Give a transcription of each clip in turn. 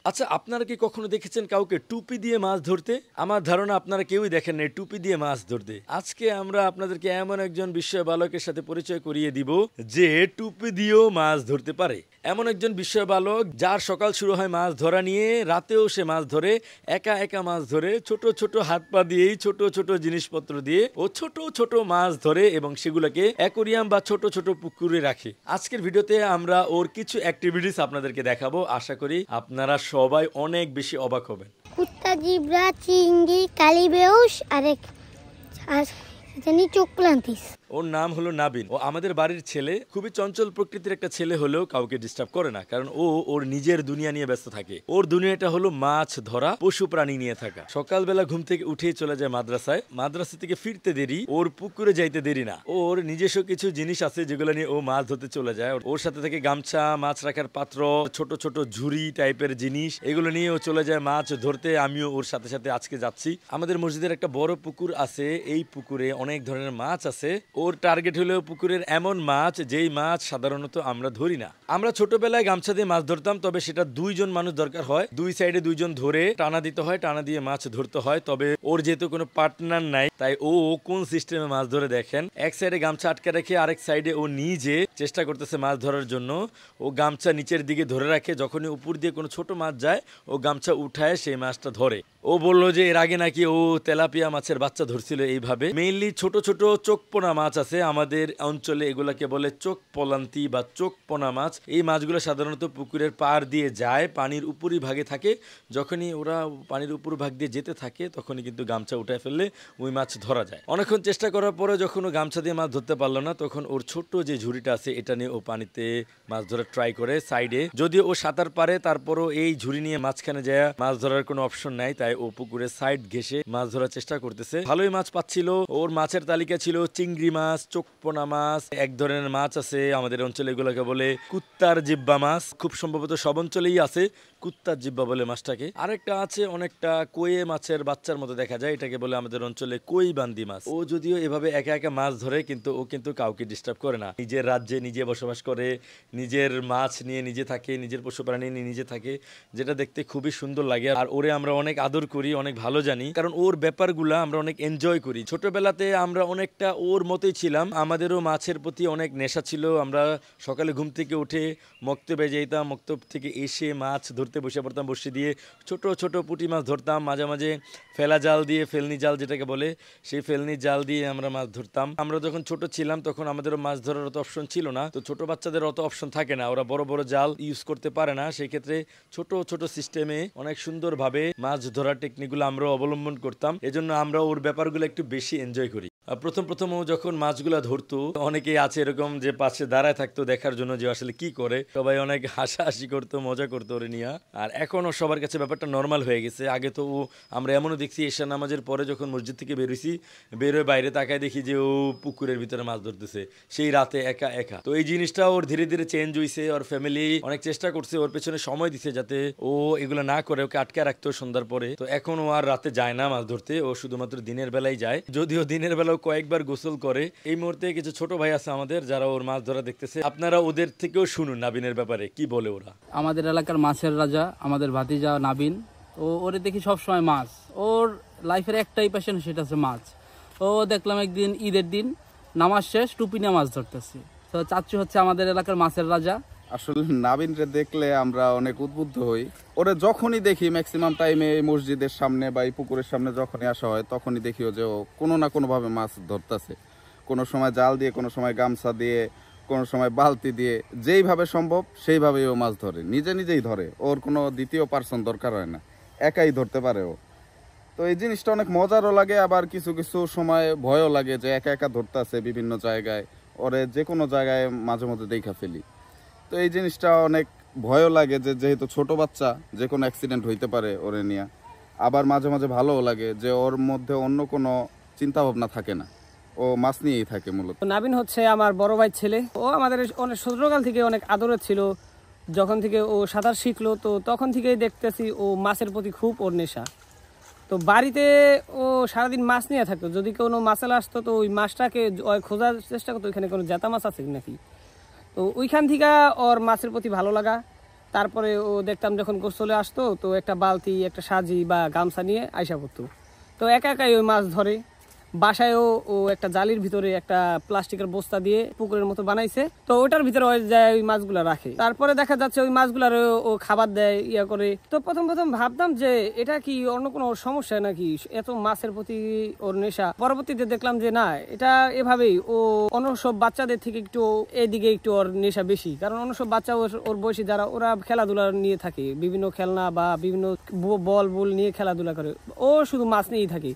আচ্ছা, আপনারা কি কখনো দেখেছেন কাউকে টুপি দিয়ে মাছ ধরতে? আমার ধারণা আপনারা কেউই দেখেন নাই টুপি দিয়ে মাছ ধরতে। আজকে আমরা আপনাদেরকে এমন একজন বিস্ময় বালকের সাথে পরিচয় করিয়ে দিব যে টুপি দিয়েও মাছ ধরতে পারে। এমন একজন বিস্ময় বালক যার সকাল শুরু হয় মাছ ধরা নিয়ে, রাতেও সে মাছ ধরে, একা একা মাছ ধরে, ছোট ছোট হাত পা দিয়েই ছোট ছোট জিনিসপত্র দিয়ে ও ছোট ছোট মাছ ধরে এবং সেগুলোকে অ্যাকোরিয়াম বা ছোট ছোট পুকুরে রাখে। আজকের ভিডিওতে আমরা ওর কিছু অ্যাক্টিভিটিস আপনাদেরকে দেখাবো। আশা করি আপনারা সবাই অনেক বেশি অবাক হবেন। কুত্তা, জিব্রা, চিংড়ি, কালীবেউস আর জানি চোকলান্তিস। ওর নাম হলো নাবিন। ও আমাদের বাড়ির ছেলে, খুবই চঞ্চল প্রকৃতির একটা ছেলে হলেও কাউকে ডিস্টার্ব করে না, কারণ ও ওর নিজের দুনিয়া নিয়ে ব্যস্ত থাকে। ওর দুনিয়াটা হলো মাছ ধরা, পশু প্রাণী নিয়ে থাকা। সকালবেলা ঘুম থেকে উঠেই চলে যায় মাদ্রাসায়, মাদ্রাসা থেকে ফিরতে দেরি, ওর পুকুরে যাইতে দেরি না। ওর নিজস্ব কিছু জিনিস আছে যেগুলো নিয়ে ও মাছ ধরতে চলে যায়। ওর সাথে থেকে গামছা, মাছ রাখার পাত্র, ছোট ছোট ঝুড়ি টাইপের জিনিস, এগুলো নিয়ে ও চলে যায় মাছ ধরতে। আমিও ওর সাথে সাথে আজকে যাচ্ছি। আমাদের মসজিদের একটা বড় পুকুর আছে, এই পুকুরে অনেক ধরনের মাছ আছে। ওর টার্গেট হলো পুকুরের এমন মাছ যেই মাছ সাধারণত আমরা ধরি না। আমরা ছোটবেলায় গামছা দিয়ে মাছ ধরতাম, তবে সেটা দুইজন মানুষ দরকার হয়, দুই সাইডে দুইজন ধরে টানা দিতে হয়, টানা দিয়ে মাছ ধরতে হয়। তবে ওর যেহেতু কোনো পার্টনার নাই, তাই ও কোন সিস্টেমে মাছ ধরে দেখেন, এক সাইডে গামছা আটকে রেখে আরেক সাইডে ও নিজে চেষ্টা করতেছে মাছ ধরার জন্য। ও গামছা নিচের দিকে ধরে রাখে, যখনই উপর দিয়ে কোনো ছোট মাছ যায় ও গামছা উঠায় সেই মাছটা ধরে। ও বললো যে এর আগে নাকি ও তেলাপিয়া মাছের বাচ্চা ধরছিল এইভাবে। মেইনলি ছোট ছোট চোখপোনা মাছ আছে আমাদের অঞ্চলে, এগুলাকে বলে চোখ পলান্তি বা চোখপোনা মাছ। এই মাছগুলো সাধারণত পুকুরের পাড় দিয়ে যায়, পানির উপরি ভাগে থাকে। যখনই ওরা পানির উপর ভাগ দিয়ে যেতে থাকে তখনই কিন্তু গামছা উঠায় ফেললে ওই মাছ ধরা যায়। অনেকক্ষণ চেষ্টা করার পরে যখন ও গামছা দিয়ে মাছ ধরতে পারলো না, তখন ওর ছোট্ট যে ঝুড়িটা আছে এটা নিয়ে ও পানিতে মাছ ধরার ট্রাই করে সাইডে। যদিও ও সাঁতার পারে, তারপরও এই ঝুড়ি নিয়ে মাঝখানে যায় মাছ ধরার কোনো অপশন নাই, তাই ও পুকুরের সাইড ঘেঁষে মাছ ধরার চেষ্টা করতেছে। ভালোই মাছ পাচ্ছিল। ওর মাছের তালিকা ছিল চিংড়ি মাছ, চোখপোনা মাছ, এক ধরনের মাছ আছে আমাদের অঞ্চলে এগুলোকে বলে কুত্তার জিব্বা মাছ, খুব সম্ভবত সব অঞ্চলেই আছে কুত্তার জিব্বা বলে মাছটাকে। আরেকটা আছে অনেকটা কোয়ে মাছের বাচ্চার মতো দেখা যায়, এটাকে বলে আমাদের অঞ্চলে কই বান্দি মাছ। ও যদিও এভাবে একা একা মাছ ধরে, কিন্তু ও কিন্তু কাউকে ডিস্টার্ব করে না। নিজের রাজ্যে নিজে বসবাস করে, নিজের মাছ নিয়ে নিজে থাকে, নিজের পশু প্রাণী নিয়ে নিজে থাকে, যেটা দেখতে খুবই সুন্দর লাগে। আর ওরে আমরা অনেক আদর করি, অনেক ভালো জানি, কারণ ওর ব্যাপারগুলা আমরা অনেক এনজয় করি। ছোটবেলাতে আমরা অনেকটা ওর মতোই ছিলাম, আমাদেরও মাছের প্রতি অনেক নেশা ছিল। আমরা সকালে ঘুম থেকে উঠে মক্তবে যেতাম, মক্তব থেকে এসে মাছ ধরতে বসে পড়তাম, বসে দিয়ে ছোট ছোট পুঁটি মাছ ধরতাম। মাঝে মাঝে ফেলা জাল দিয়ে, ফেলনি জাল যেটাকে বলে, সেই ফেলনি জাল দিয়ে আমরা মাছ ধরতাম। আমরা যখন ছোট ছিলাম তখন আমাদেরও মাছ ধরার অত অপশন ছিল না, তো ছোট বাচ্চাদের অত অপশন থাকে না, ওরা বড় বড় জাল ইউজ করতে পারে না। সেই ক্ষেত্রে ছোট ছোট সিস্টেমে অনেক সুন্দরভাবে মাছ ধরার টেকনিকগুলো আমরা অবলম্বন করতাম। এজন্য আমরা ওর ব্যাপারগুলো একটু বেশি এনজয় করি। প্রথম ও যখন মাছগুলা ধরতো, অনেকেই আছে এরকম যে পাশে দাঁড়ায় থাকতো দেখার জন্য যে আসলে কি করে, সবাই অনেক হাসাহাসি করতো, মজা করতো ওরে নিয়ে। আর এখনও সবার কাছে ব্যাপারটা নর্মাল হয়ে গেছে। আগে তো আমরা এমনও দেখছি এশা নামাজের পরে যখন মসজিদ থেকে বেরোইছি, বেরোয় বাইরে তাকায় দেখি যে ও পুকুরের ভিতরে মাছ ধরতেছে, সেই রাতে একা একা। তো এই জিনিসটা ওর ধীরে ধীরে চেঞ্জ হয়েছে। ওর ফ্যামিলি অনেক চেষ্টা করছে, ওর পেছনে সময় দিছে যাতে ও এগুলো না করে, ওকে আটকে রাখতো সন্ধ্যার পরে। তো এখন ও আর রাতে যায় না মাছ ধরতে, ও শুধুমাত্র দিনের বেলায় যায়, যদিও দিনের বেলা কয়েকবার গোসল করে। এই মুহূর্তে কিছু ছোট ভাই আছে আমাদের যারা ওর মাছ ধরা দেখতেছে, আপনারা ওদের থেকেও শুনুন নাবিনের ব্যাপারে কি বলে ওরা। আমাদের এলাকার মাছের রাজা আমাদের ভাতিজা নাবিন, ওরে দেখি সবসময় মাছ, ওর লাইফের একটাই প্যাশন, সেটা হচ্ছে মাছ। ও দেখলাম একদিন ঈদের দিন নামাজ শেষ টুপি নিয়ে মাছ ধরতেছে। তো চাচ্চু হচ্ছে আমাদের এলাকার মাছের রাজা। আসলে নাবিনরে দেখলে আমরা অনেক উদ্বুদ্ধ হই। ওরে যখনই দেখি ম্যাক্সিমাম টাইমে এই মসজিদের সামনে বা এই পুকুরের সামনে যখনই আসা হয়, তখনই দেখিও যে ও কোনো না কোনোভাবে মাছ ধরতেছে। কোনো সময় জাল দিয়ে, কোনো সময় গামছা দিয়ে, কোনো সময় বালতি দিয়ে, যেইভাবে সম্ভব সেইভাবেই ও মাছ ধরে, নিজে নিজেই ধরে। ওর কোনো দ্বিতীয় পার্সন দরকার হয় না, একাই ধরতে পারে ও। তো এই জিনিসটা অনেক মজারও লাগে, আবার কিছু কিছু সময় ভয়ও লাগে যে একা একা ধরতে আছে বিভিন্ন জায়গায়। ওরে যে কোনো জায়গায় মাঝে মধ্যে দেখা ফেলি, তো এই জিনিসটা অনেক ভয়ও লাগে যে যেহেতু ছোট বাচ্চা, যে কোনো অ্যাক্সিডেন্ট হইতে পারে ওরে নিয়ে। আবার মাঝে মাঝে ভালোও লাগে যে ওর মধ্যে অন্য কোনো চিন্তা ভাবনা থাকে না, ও মাছ নিয়েই থাকে মূলত। নাবিন হচ্ছে আমার বড় ভাই ছেলে। ও আমাদের অনেক ছোটকাল থেকে অনেক আদরের ছিল। যখন থেকে ও সাঁতার শিখলো, তো তখন থেকেই দেখতেছি ও মাছের প্রতি খুব ওর নেশা। তো বাড়িতে ও সারাদিন মাছ নিয়ে থাকতো, যদি কোনো মাছেল আসতো তো ওই মাছটাকে খোঁজার চেষ্টা করতো ওইখানে কোনো জেতা মাছ আছে নাকি। তো ওইখান থেকে ওর মাছের প্রতি ভালো লাগা। তারপরে ও দেখতাম যখন গোসলে আসতো তো একটা বালতি একটা সাজি বা গামছা নিয়ে আইসা পড়তো। তো একা একাই ওই মাছ ধরে। বাসায়ও ও একটা জালির ভিতরে একটা প্লাস্টিকের বস্তা দিয়ে পুকুরের মতো বানাইছে, তো ওটার ভিতরে ওই যায় ওই মাছগুলা রাখে। তারপরে দেখা যাচ্ছে ওই মাছগুলার ও খাবার দেয়, ইয়া করে। তো প্রথম প্রথম ভাবতাম যে এটা কি অন্য কোনো সমস্যা নাকি, এত মাছের প্রতি ওর নেশা। পরবর্তীতে দেখলাম যে না, এটা এভাবেই ও অন্য সব বাচ্চাদের থেকে একটু এইদিকে একটু ওর নেশা বেশি। কারণ অন্য সব বাচ্চা ওর বয়সী যারা, ওরা খেলাধুলা নিয়ে থাকে, বিভিন্ন খেলনা বা বিভিন্ন বল নিয়ে খেলাধুলা করে, ও শুধু মাছ নিয়েই থাকে।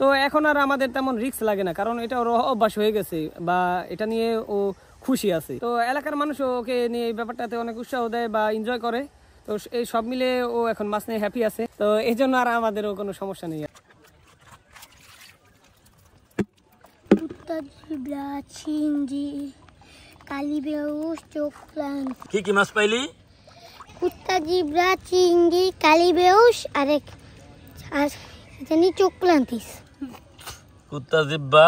তো এখন আর আমাদের তেমন রিস্ক লাগে না, কারণ এটা ওর অভ্যাস হয়ে গেছে বা এটা নিয়ে ও খুশি আছে। তো এলাকার মানুষ ওকে নিয়ে এই ব্যাপারটাতে অনেক উৎসাহ দেয় বা এনজয় করে। তো এই সব মিলে ও এখন মাছ নিয়ে হ্যাপি আছে। তো এই জন্য আর আমাদেরও কোনো সমস্যা নেই। কুত্তা, জিব্রা, চিংড়ি, কালীবেউস, চোখলান্তি। কি মাছ পাইলি? কুত্তা, জিব্রা, চিংড়ি, কালীবেউস আর জানি চোখলান্তিস। কুত্তা, জিব্বা,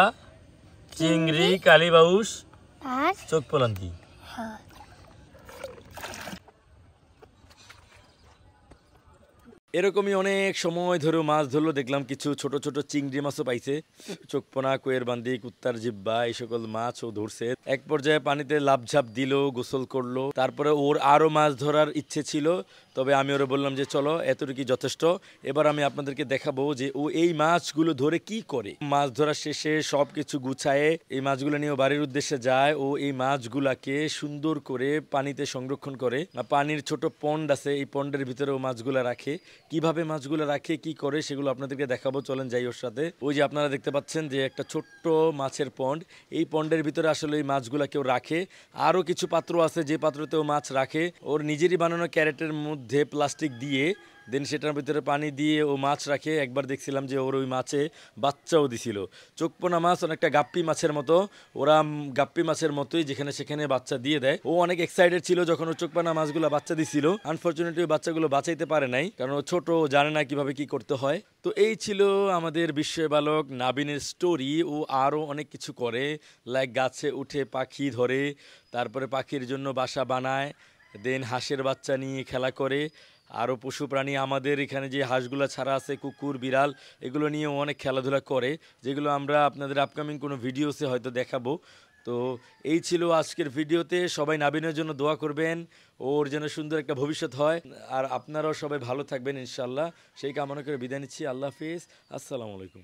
চিংড়ি, কালীবাউস, আর চোখ পলান্তি। এরকমই অনেক সময় ধরে মাছ ধরলো, দেখলাম কিছু ছোট ছোট চিংড়ি মাছও পাইছে, চোখপোনা, কোয়ের বান্দি, কুত্তার জিব্বা, এই সকল মাছও ধরছে। এক পর্যায়ে পানিতে লাফঝাপ দিল, গোসল করলো। তারপরে ওর আরো মাছ ধরার ইচ্ছে ছিল, তবে আমি ওরা বললাম যে চলো এতটুকু যথেষ্ট, এবার আমি আপনাদেরকে দেখাবো যে ও এই মাছগুলো ধরে কি করে। মাছ ধরার শেষে সব কিছু গুছায়ে এই মাছগুলো নিয়ে বাড়ির উদ্দেশ্যে যায়। ও এই মাছগুলাকে সুন্দর করে পানিতে সংরক্ষণ করে। পানির ছোট পন্ড আছে, এই পন্ডের ভিতরে ও মাছগুলা রাখে। কিভাবে মাছগুলো রাখে, কি করে, সেগুলো আপনাদেরকে দেখাবো, চলেন যাই ওর সাথে। ওই যে আপনারা দেখতে পাচ্ছেন যে একটা ছোট্ট মাছের পন্ড, এই পন্ডের ভিতরে আসলে এই মাছগুলা কেউ রাখে। আরও কিছু পাত্র আছে যে পাত্রতেও মাছ রাখে। ওর নিজেরই বানানো ক্যারেটের মধ্যে প্লাস্টিক দিয়ে দেন সেটার ভিতরে পানি দিয়ে ও মাছ রাখে। একবার দেখছিলাম যে ওর ওই মাছে বাচ্চাও দিছিল। চোখপোনা মাছ অনেকটা গাপ্পি মাছের মতো, ওরা গাপ্পি মাছের মতোই যেখানে সেখানে বাচ্চা দিয়ে দেয়। ও অনেক এক্সাইটেড ছিল যখন ও চোখপোনা মাছগুলো বাচ্চা দিছিল। আনফরচুনেটলি ওই বাচ্চাগুলো বাঁচাইতে পারে নাই, কারণ ও ছোট, জানে না কিভাবে কি করতে হয়। তো এই ছিল আমাদের বিস্ময় বালক নাবিনের স্টোরি। ও আরও অনেক কিছু করে, লাইক গাছে উঠে পাখি ধরে, তারপরে পাখির জন্য বাসা বানায়, দেন হাঁসের বাচ্চা নিয়ে খেলা করে। আরও পশু প্রাণী আমাদের এখানে যে হাঁসগুলো ছাড়া আছে, কুকুর, বিড়াল, এগুলো নিয়েও অনেক খেলাধুলা করে, যেগুলো আমরা আপনাদের আপকামিং কোনো ভিডিওসে হয়তো দেখাবো। তো এই ছিল আজকের ভিডিওতে। সবাই নাবিনের জন্য দোয়া করবেন, ওর যেন সুন্দর একটা ভবিষ্যৎ হয়। আর আপনারাও সবাই ভালো থাকবেন ইনশাল্লাহ, সেই কামনা করে বিদায় নিচ্ছি। আল্লাহ হাফিজ, আসসালামু আলাইকুম।